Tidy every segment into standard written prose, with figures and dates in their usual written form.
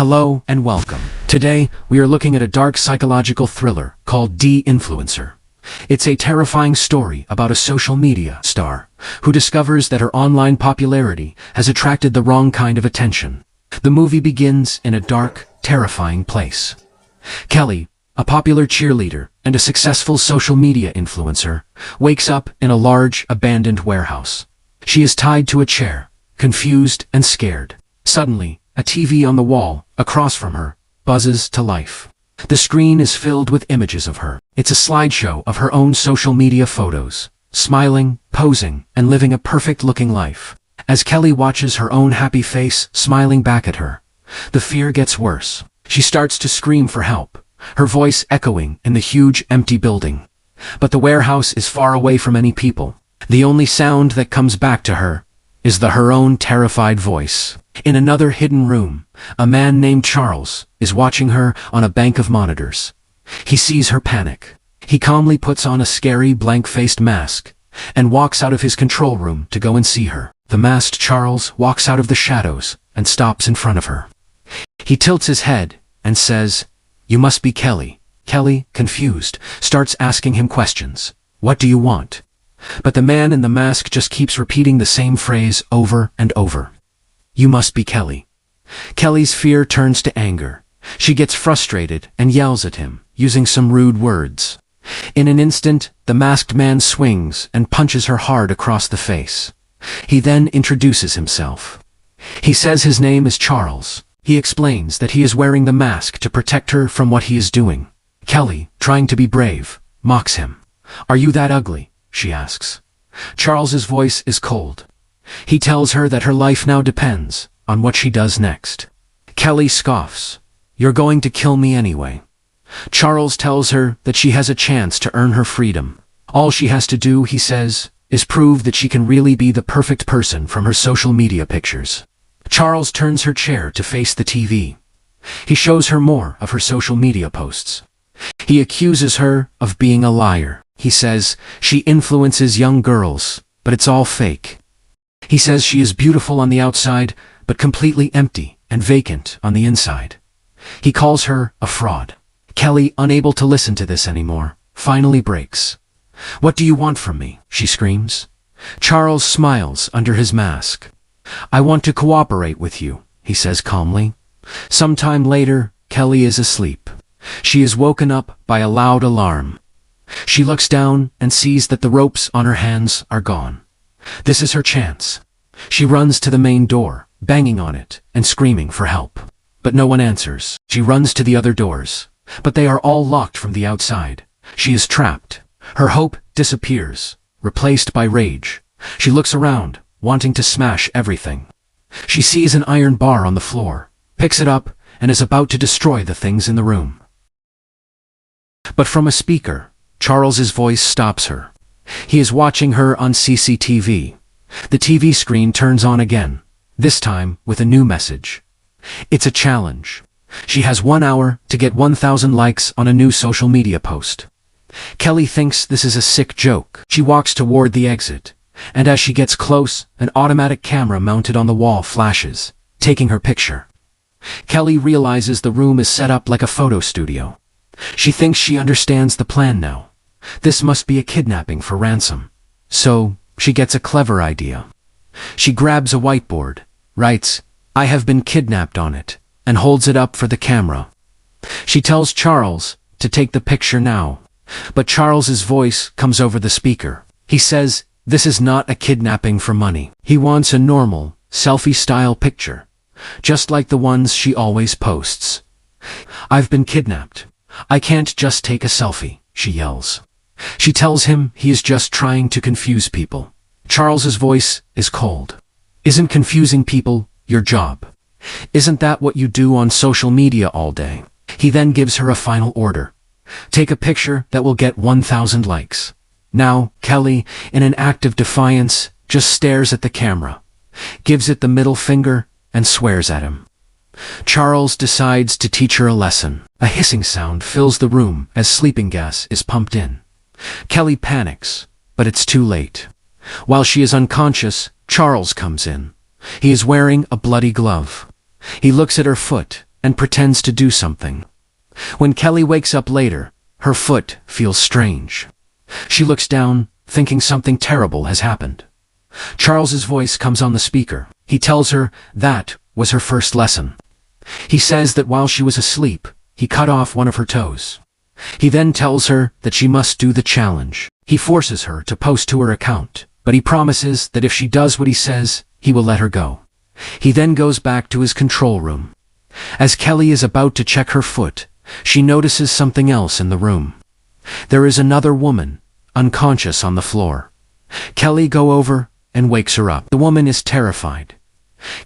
Hello and welcome. Today, we are looking at a dark psychological thriller called D-Influencer. It's a terrifying story about a social media star who discovers that her online popularity has attracted the wrong kind of attention. The movie begins in a dark, terrifying place. Kelly, a popular cheerleader and a successful social media influencer, wakes up in a large, abandoned warehouse. She is tied to a chair, confused and scared. Suddenly, a TV on the wall, across from her, buzzes to life. The screen is filled with images of her. It's a slideshow of her own social media photos, smiling, posing, and living a perfect-looking life. As Kelly watches her own happy face smiling back at her, the fear gets worse. She starts to scream for help, her voice echoing in the huge, empty building. But the warehouse is far away from any people. The only sound that comes back to her is her own terrified voice. In another hidden room, a man named Charles is watching her on a bank of monitors. He sees her panic. He calmly puts on a scary, blank-faced mask and walks out of his control room to go and see her. The masked Charles walks out of the shadows and stops in front of her. He tilts his head and says, "You must be Kelly." Kelly, confused, starts asking him questions. "What do you want?" But the man in the mask just keeps repeating the same phrase over and over. "You must be Kelly." Kelly's fear turns to anger. She gets frustrated and yells at him, using some rude words. In an instant, the masked man swings and punches her hard across the face. He then introduces himself. He says his name is Charles. He explains that he is wearing the mask to protect her from what he is doing. Kelly, trying to be brave, mocks him. "Are you that ugly?" she asks. Charles's voice is cold. He tells her that her life now depends on what she does next. Kelly scoffs. "You're going to kill me anyway." Charles tells her that she has a chance to earn her freedom. All she has to do, he says, is prove that she can really be the perfect person from her social media pictures. Charles turns her chair to face the TV. He shows her more of her social media posts. He accuses her of being a liar. He says she influences young girls, but it's all fake. He says she is beautiful on the outside, but completely empty and vacant on the inside. He calls her a fraud. Kelly, unable to listen to this anymore, finally breaks. "What do you want from me?" she screams. Charles smiles under his mask. "I want to cooperate with you," he says calmly. Sometime later, Kelly is asleep. She is woken up by a loud alarm. She looks down and sees that the ropes on her hands are gone. This is her chance. She runs to the main door, banging on it and screaming for help. But no one answers. She runs to the other doors, but they are all locked from the outside. She is trapped. Her hope disappears, replaced by rage. She looks around, wanting to smash everything. She sees an iron bar on the floor, picks it up, and is about to destroy the things in the room. But from a speaker, Charles's voice stops her. He is watching her on CCTV. The TV screen turns on again, this time with a new message. It's a challenge. She has 1 hour to get 1,000 likes on a new social media post. Kelly thinks this is a sick joke. She walks toward the exit, and as she gets close, an automatic camera mounted on the wall flashes, taking her picture. Kelly realizes the room is set up like a photo studio. She thinks she understands the plan now. This must be a kidnapping for ransom. So, she gets a clever idea. She grabs a whiteboard, writes, "I have been kidnapped" on it, and holds it up for the camera. She tells Charles to take the picture now, but Charles's voice comes over the speaker. He says this is not a kidnapping for money. He wants a normal, selfie-style picture, just like the ones she always posts. "I've been kidnapped. I can't just take a selfie," she yells. She tells him he is just trying to confuse people. Charles's voice is cold. "Isn't confusing people your job? Isn't that what you do on social media all day?" He then gives her a final order. "Take a picture that will get 1,000 likes. Now, Kelly, in an act of defiance, just stares at the camera, gives it the middle finger, and swears at him. Charles decides to teach her a lesson. A hissing sound fills the room as sleeping gas is pumped in. Kelly panics, but it's too late. While she is unconscious, Charles comes in. He is wearing a bloody glove. He looks at her foot and pretends to do something. When Kelly wakes up later, her foot feels strange. She looks down, thinking something terrible has happened. Charles's voice comes on the speaker. He tells her that was her first lesson. He says that while she was asleep, he cut off one of her toes. He then tells her that she must do the challenge. He forces her to post to her account, but he promises that if she does what he says, he will let her go. He then goes back to his control room. As Kelly is about to check her foot, she notices something else in the room. There is another woman, unconscious on the floor. Kelly goes over and wakes her up. The woman is terrified.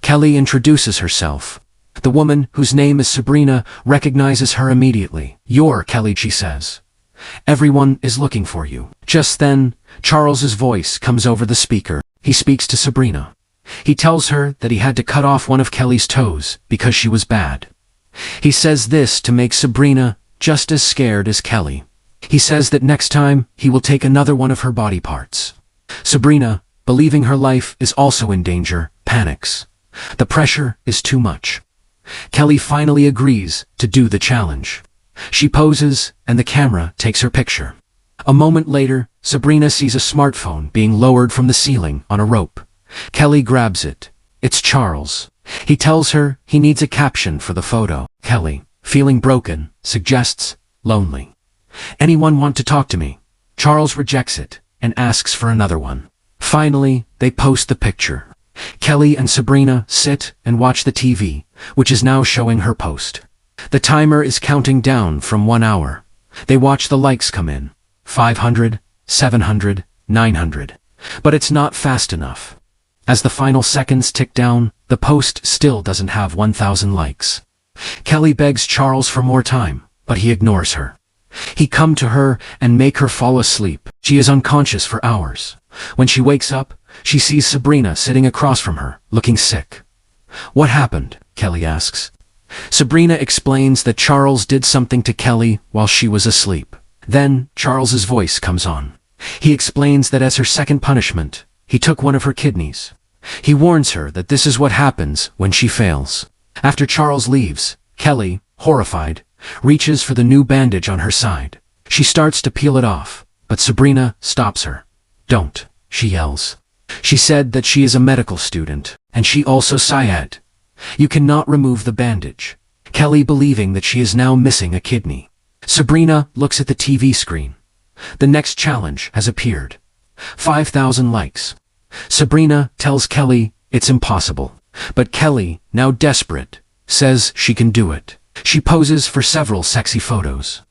Kelly introduces herself. The woman, whose name is Sabrina, recognizes her immediately. "You're Kelly," she says. "Everyone is looking for you." Just then, Charles's voice comes over the speaker. He speaks to Sabrina. He tells her that he had to cut off one of Kelly's toes because she was bad. He says this to make Sabrina just as scared as Kelly. He says that next time he will take another one of her body parts. Sabrina, believing her life is also in danger, panics. The pressure is too much. Kelly finally agrees to do the challenge. She poses, and the camera takes her picture. A moment later, Sabrina sees a smartphone being lowered from the ceiling on a rope. Kelly grabs it. It's Charles. He tells her he needs a caption for the photo. Kelly, feeling broken, suggests, "Lonely. Anyone want to talk to me?" Charles rejects it and asks for another one. Finally, they post the picture. Kelly and Sabrina sit and watch the TV, which is now showing her post. The timer is counting down from 1 hour. They watch the likes come in. 500, 700, 900. But it's not fast enough. As the final seconds tick down, the post still doesn't have 1,000 likes. Kelly begs Charles for more time, but he ignores her. He come to her and make her fall asleep. She is unconscious for hours. When she wakes up, she sees Sabrina sitting across from her, looking sick. "What happened?" Kelly asks. Sabrina explains that Charles did something to Kelly while she was asleep. Then Charles's voice comes on. He explains that as her second punishment, he took one of her kidneys. He warns her that this is what happens when she fails. After Charles leaves, Kelly, horrified, reaches for the new bandage on her side. She starts to peel it off, but Sabrina stops her. "Don't," she yells. She said that she is a medical student, and she also Syed. You cannot remove the bandage. Kelly believing that she is now missing a kidney. Sabrina looks at the TV screen. The next challenge has appeared. 5,000 likes. Sabrina tells Kelly it's impossible, but Kelly, now desperate, says she can do it. She poses for several sexy photos.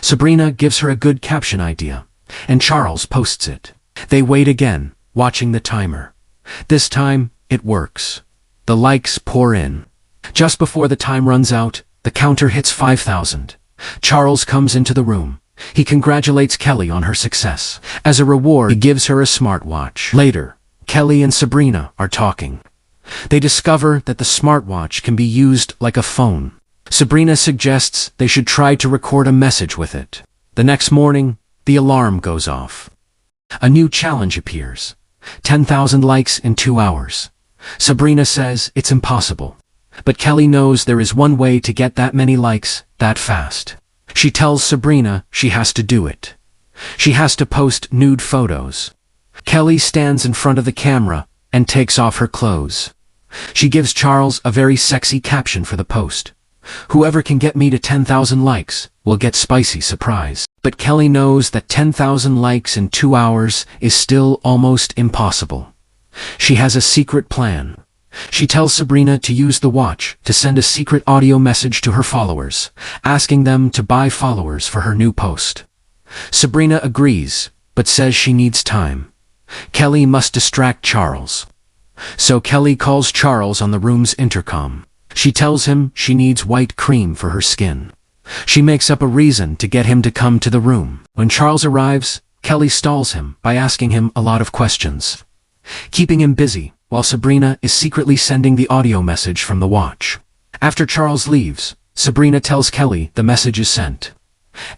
Sabrina gives her a good caption idea, and Charles posts it. They wait again, watching the timer. This time, it works. The likes pour in. Just before the time runs out, the counter hits 5,000. Charles comes into the room. He congratulates Kelly on her success. As a reward, he gives her a smartwatch. Later, Kelly and Sabrina are talking. They discover that the smartwatch can be used like a phone. Sabrina suggests they should try to record a message with it. The next morning, the alarm goes off. A new challenge appears. 10,000 likes in 2 hours. Sabrina says it's impossible. But Kelly knows there is one way to get that many likes that fast. She tells Sabrina she has to do it. She has to post nude photos. Kelly stands in front of the camera and takes off her clothes. She gives Charles a very sexy caption for the post. "Whoever can get me to 10,000 likes will get spicy surprise." But Kelly knows that 10,000 likes in 2 hours is still almost impossible. She has a secret plan. She tells Sabrina to use the watch to send a secret audio message to her followers, asking them to buy followers for her new post. Sabrina agrees, but says she needs time. Kelly must distract Charles. So Kelly calls Charles on the room's intercom. She tells him she needs white cream for her skin. She makes up a reason to get him to come to the room. When Charles arrives, Kelly stalls him by asking him a lot of questions, keeping him busy while Sabrina is secretly sending the audio message from the watch. After Charles leaves, Sabrina tells Kelly the message is sent.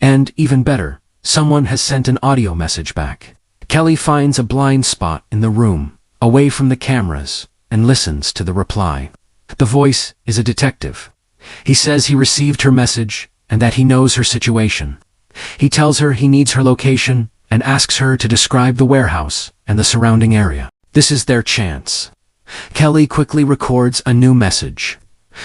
And, even better, someone has sent an audio message back. Kelly finds a blind spot in the room, away from the cameras, and listens to the reply. The voice is a detective. He says he received her message and that he knows her situation. He tells her he needs her location and asks her to describe the warehouse and the surrounding area. This is their chance. Kelly quickly records a new message.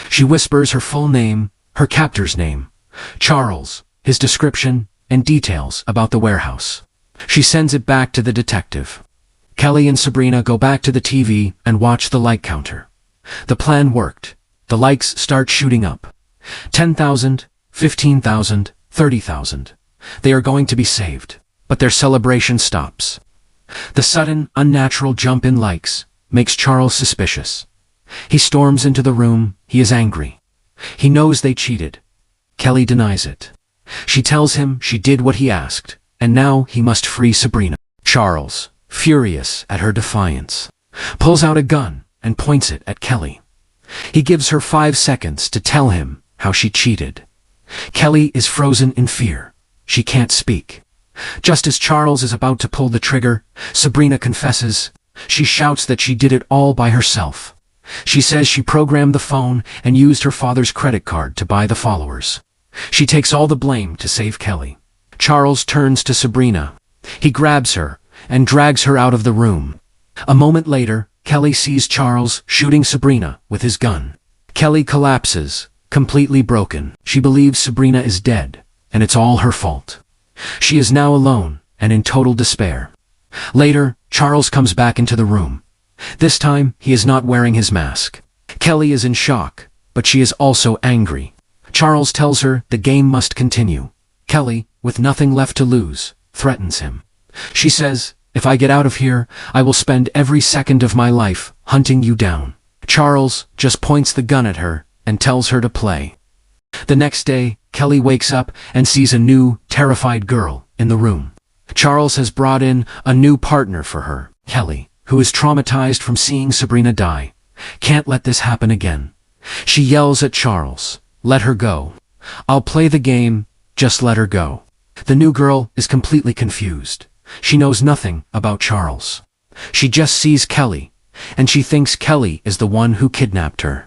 She whispers her full name, her captor's name, Charles, his description, and details about the warehouse. She sends it back to the detective. Kelly and Sabrina go back to the TV and watch the like counter. The plan worked. The likes start shooting up. 10,000, 15,000, 30,000. They are going to be saved. But their celebration stops. The sudden, unnatural jump in likes makes Charles suspicious. He storms into the room. He is angry. He knows they cheated. Kelly denies it. She tells him she did what he asked, and now he must free Sabrina. Charles, furious at her defiance, pulls out a gun and points it at Kelly. He gives her 5 seconds to tell him how she cheated. Kelly is frozen in fear. She can't speak. Just as Charles is about to pull the trigger, Sabrina confesses. She shouts that she did it all by herself. She says she programmed the phone and used her father's credit card to buy the followers. She takes all the blame to save Kelly. Charles turns to Sabrina. He grabs her and drags her out of the room. A moment later, Kelly sees Charles shooting Sabrina with his gun. Kelly collapses, completely broken. She believes Sabrina is dead, and it's all her fault. She is now alone and in total despair. Later, Charles comes back into the room. This time, he is not wearing his mask. Kelly is in shock, but she is also angry. Charles tells her the game must continue. Kelly, with nothing left to lose, threatens him. She says, "If I get out of here, I will spend every second of my life hunting you down." Charles just points the gun at her and tells her to play. The next day, Kelly wakes up and sees a new, terrified girl in the room. Charles has brought in a new partner for her. Kelly, who is traumatized from seeing Sabrina die, can't let this happen again. She yells at Charles, "Let her go. I'll play the game, just let her go." The new girl is completely confused. She knows nothing about Charles. She just sees Kelly, and she thinks Kelly is the one who kidnapped her.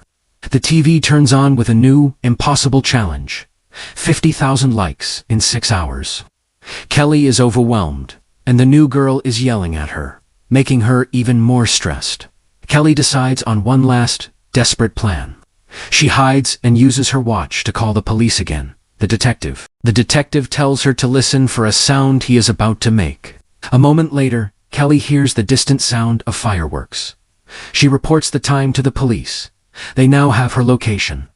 The TV turns on with a new, impossible challenge. 50,000 likes in 6 hours. Kelly is overwhelmed, and the new girl is yelling at her, making her even more stressed. Kelly decides on one last, desperate plan. She hides and uses her watch to call the police again. The detective tells her to listen for a sound he is about to make. A moment later, Kelly hears the distant sound of fireworks. She reports the time to the police. They now have her location.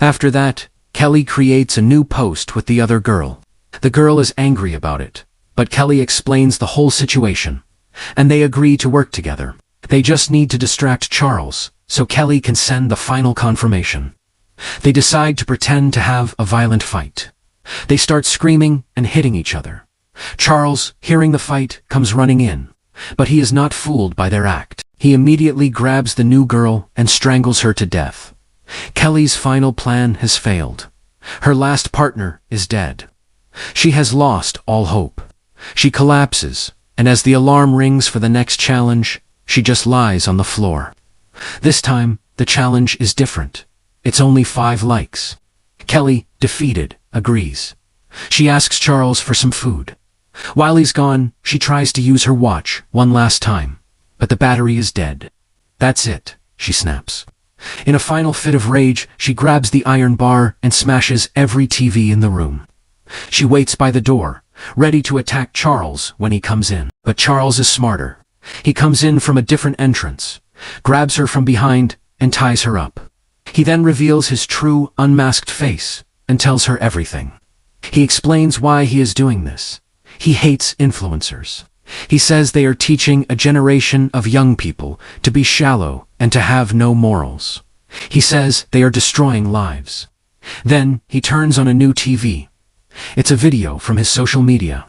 After that, Kelly creates a new post with the other girl. The girl is angry about it, but Kelly explains the whole situation, and they agree to work together. They just need to distract Charles, so Kelly can send the final confirmation. They decide to pretend to have a violent fight. They start screaming and hitting each other. Charles, hearing the fight, comes running in, but he is not fooled by their act. He immediately grabs the new girl and strangles her to death. Kelly's final plan has failed. Her last partner is dead. She has lost all hope. She collapses, and as the alarm rings for the next challenge, she just lies on the floor. This time, the challenge is different. It's only 5 likes. Kelly, defeated, agrees. She asks Charles for some food. While he's gone, she tries to use her watch one last time, but the battery is dead. "That's it," she snaps. In a final fit of rage, she grabs the iron bar and smashes every TV in the room. She waits by the door, ready to attack Charles when he comes in. But Charles is smarter. He comes in from a different entrance, grabs her from behind, and ties her up. He then reveals his true, unmasked face and tells her everything. He explains why he is doing this. He hates influencers. He says they are teaching a generation of young people to be shallow and to have no morals. He says they are destroying lives. Then he turns on a new TV. It's a video from his social media.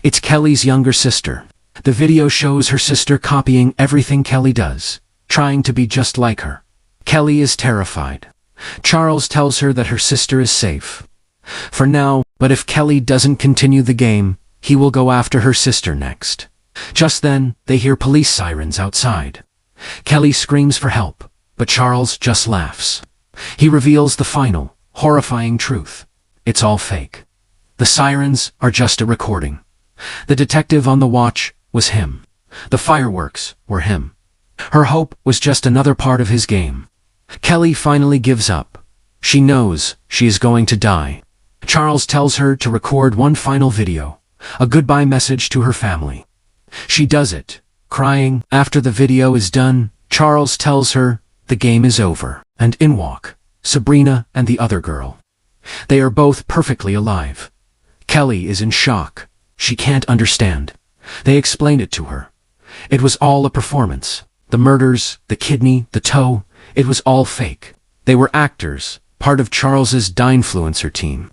It's Kelly's younger sister. The video shows her sister copying everything Kelly does, trying to be just like her. Kelly is terrified. Charles tells her that her sister is safe for now, but if Kelly doesn't continue the game, he will go after her sister next. Just then, they hear police sirens outside. Kelly screams for help, but Charles just laughs. He reveals the final, horrifying truth. It's all fake. The sirens are just a recording. The detective on the watch was him. The fireworks were him. Her hope was just another part of his game. Kelly finally gives up. She knows she is going to die. Charles tells her to record one final video, a goodbye message to her family. She does it, crying. After the video is done, Charles tells her the game is over, and in walk Sabrina and the other girl. They are both perfectly alive. Kelly is in shock. She can't understand. They explain it to her. It was all a performance. The murders, the kidney, the toe, it was all fake. They were actors, part of Charles's Dinefluencer team.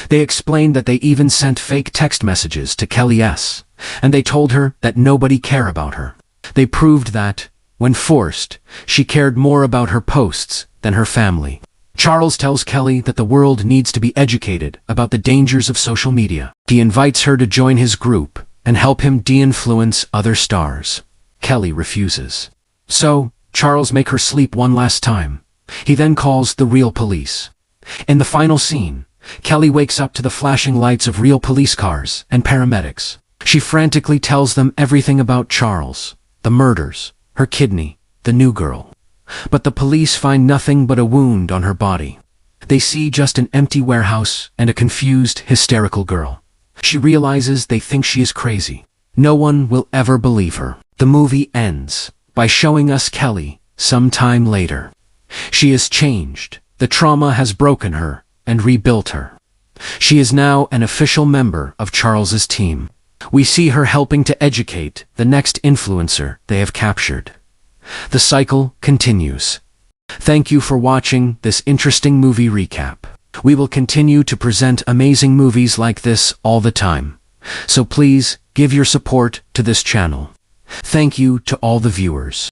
They explained that they even sent fake text messages to Kelly S., and they told her that nobody cared about her. They proved that, when forced, she cared more about her posts than her family. Charles tells Kelly that the world needs to be educated about the dangers of social media. He invites her to join his group and help him de-influence other stars. Kelly refuses. So, Charles makes her sleep one last time. He then calls the real police. In the final scene, Kelly wakes up to the flashing lights of real police cars and paramedics. She frantically tells them everything about Charles, the murders, her kidney, the new girl. But the police find nothing but a wound on her body. They see just an empty warehouse and a confused, hysterical girl. She realizes they think she is crazy. No one will ever believe her. The movie ends by showing us Kelly some time later. She is changed. The trauma has broken her and rebuilt her. She is now an official member of Charles's team. We see her helping to educate the next influencer they have captured. The cycle continues. Thank you for watching this interesting movie recap. We will continue to present amazing movies like this all the time. So please give your support to this channel. Thank you to all the viewers.